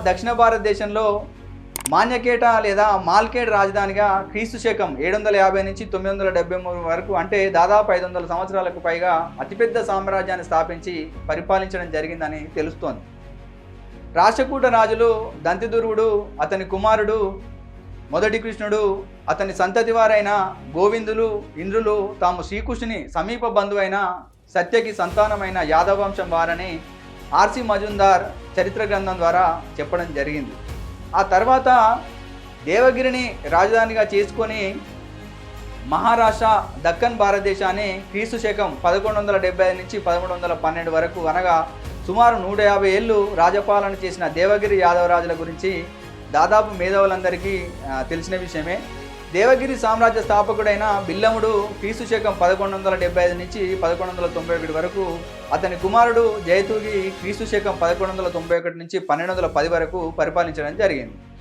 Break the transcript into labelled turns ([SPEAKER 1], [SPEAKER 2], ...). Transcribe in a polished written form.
[SPEAKER 1] దక్షిణ భారతదేశంలో మాన్యకేట లేదా మాల్కేడ్ రాజధానిగా క్రీస్తు శకం 750 నుంచి 973 వరకు, అంటే దాదాపు 500 సంవత్సరాలకు పైగా అతిపెద్ద సామ్రాజ్యాన్ని స్థాపించి పరిపాలించడం జరిగిందని తెలుస్తోంది. రాష్ట్రకూట రాజులు దంతిదుర్వుడు, అతని కుమారుడు మొదటి కృష్ణుడు, అతని సంతతి వారైన గోవిందులు, ఇంద్రులు తాము శ్రీకృష్ణుని సమీప బంధువైన సత్యకి సంతానమైన యాదవ వంశం వారని ఆర్సి మజుందార్ చరిత్ర గ్రంథం ద్వారా చెప్పడం జరిగింది. ఆ తర్వాత దేవగిరిని రాజధానిగా చేసుకొని మహారాష్ట్ర, దక్కన్ భారతదేశాన్ని క్రీస్తు శకం 1175 నుంచి 1312 వరకు, అనగా సుమారు 150 ఏళ్ళు రాజపాలన చేసిన దేవగిరి యాదవరాజుల గురించి దాదాపు మేధావులందరికీ తెలిసిన విషయమే. దేవగిరి సామ్రాజ్య స్థాపకుడైన బిల్లముడు క్రీస్తు శకం 1175 నుంచి 1191 వరకు, అతని కుమారుడు జయతూగి క్రీస్తు శకం 1191 నుంచి 1210 వరకు పరిపాలించడం జరిగింది.